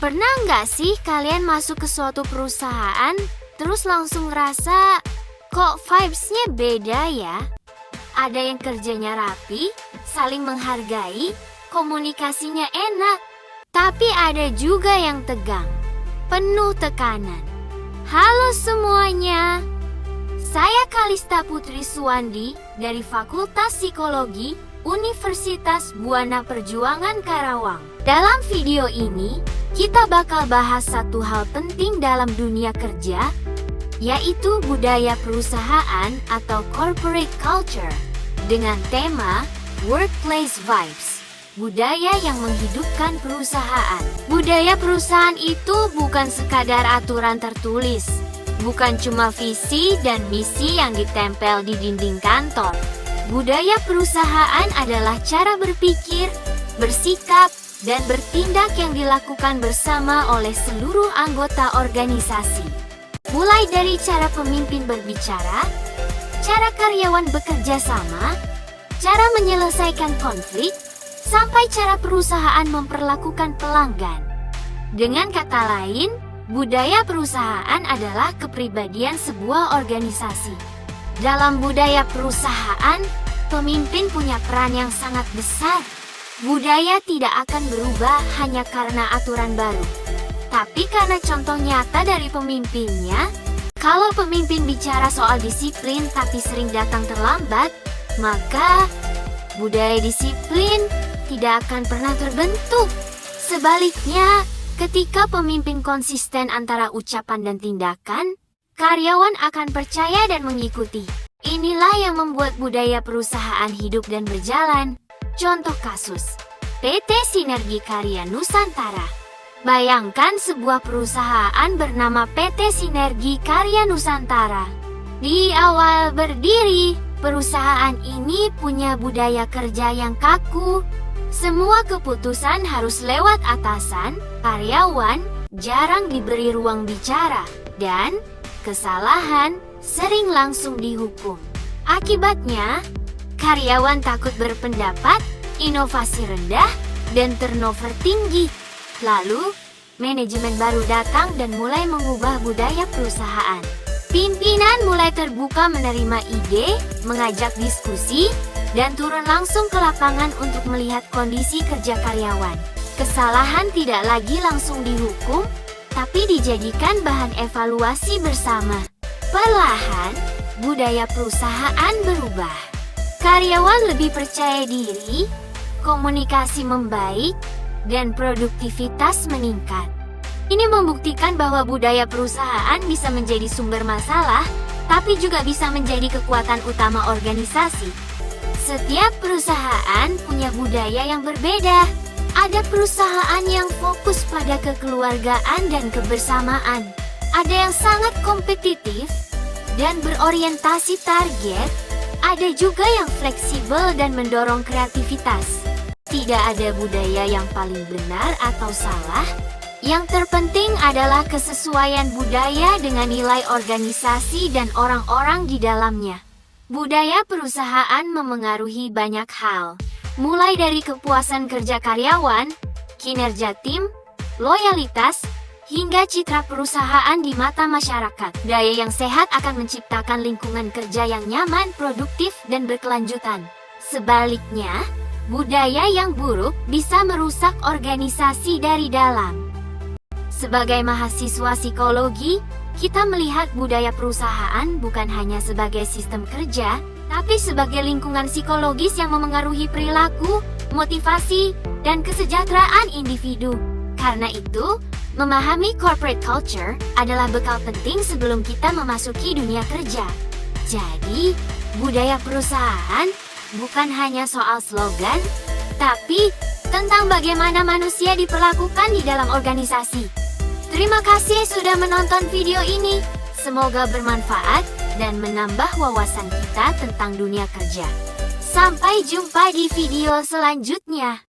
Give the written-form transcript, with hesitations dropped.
Pernah nggak sih kalian masuk ke suatu perusahaan, terus langsung ngerasa, kok vibes-nya beda ya? Ada yang kerjanya rapi, saling menghargai, komunikasinya enak. Tapi ada juga yang tegang, penuh tekanan. Halo semuanya, saya Kalista Putri Suwandi dari Fakultas Psikologi Universitas Buana Perjuangan Karawang. Dalam video ini, kita bakal bahas satu hal penting dalam dunia kerja, yaitu budaya perusahaan atau corporate culture, dengan tema Workplace Vibes, budaya yang menghidupkan perusahaan. Budaya perusahaan itu bukan sekadar aturan tertulis, bukan cuma visi dan misi yang ditempel di dinding kantor. Budaya perusahaan adalah cara berpikir, bersikap, dan bertindak yang dilakukan bersama oleh seluruh anggota organisasi. Mulai dari cara pemimpin berbicara, cara karyawan bekerja sama, cara menyelesaikan konflik, sampai cara perusahaan memperlakukan pelanggan. Dengan kata lain, budaya perusahaan adalah kepribadian sebuah organisasi. Dalam budaya perusahaan, pemimpin punya peran yang sangat besar. Budaya tidak akan berubah hanya karena aturan baru, tapi karena contoh nyata dari pemimpinnya. Kalau pemimpin bicara soal disiplin tapi sering datang terlambat, maka budaya disiplin tidak akan pernah terbentuk. Sebaliknya, ketika pemimpin konsisten antara ucapan dan tindakan, karyawan akan percaya dan mengikuti. Inilah yang membuat budaya perusahaan hidup dan berjalan. Contoh kasus, PT Sinergi Karya Nusantara. Bayangkan sebuah perusahaan bernama PT Sinergi Karya Nusantara. Di awal berdiri, perusahaan ini punya budaya kerja yang kaku. Semua keputusan harus lewat atasan, karyawan jarang diberi ruang bicara, dan kesalahan sering langsung dihukum. Akibatnya, karyawan takut berpendapat, inovasi rendah, dan turnover tinggi. Lalu, manajemen baru datang dan mulai mengubah budaya perusahaan. Pimpinan mulai terbuka menerima ide, mengajak diskusi, dan turun langsung ke lapangan untuk melihat kondisi kerja karyawan. Kesalahan tidak lagi langsung dihukum, tapi dijadikan bahan evaluasi bersama. Perlahan, budaya perusahaan berubah. Karyawan lebih percaya diri, komunikasi membaik, dan produktivitas meningkat. Ini membuktikan bahwa budaya perusahaan bisa menjadi sumber masalah, tapi juga bisa menjadi kekuatan utama organisasi. Setiap perusahaan punya budaya yang berbeda. Ada perusahaan yang fokus pada kekeluargaan dan kebersamaan. Ada yang sangat kompetitif dan berorientasi target. Ada juga yang fleksibel dan mendorong kreativitas. Tidak ada budaya yang paling benar atau salah. Yang terpenting adalah kesesuaian budaya dengan nilai organisasi dan orang-orang di dalamnya. Budaya perusahaan memengaruhi banyak hal. Mulai dari kepuasan kerja karyawan, kinerja tim, loyalitas, hingga citra perusahaan di mata masyarakat. Budaya yang sehat akan menciptakan lingkungan kerja yang nyaman, produktif, dan berkelanjutan. Sebaliknya, budaya yang buruk bisa merusak organisasi dari dalam. Sebagai mahasiswa psikologi, kita melihat budaya perusahaan bukan hanya sebagai sistem kerja, tapi sebagai lingkungan psikologis yang memengaruhi perilaku, motivasi, dan kesejahteraan individu. Karena itu, memahami corporate culture adalah bekal penting sebelum kita memasuki dunia kerja. Jadi, budaya perusahaan bukan hanya soal slogan, tapi tentang bagaimana manusia diperlakukan di dalam organisasi. Terima kasih sudah menonton video ini. Semoga bermanfaat dan menambah wawasan kita tentang dunia kerja. Sampai jumpa di video selanjutnya.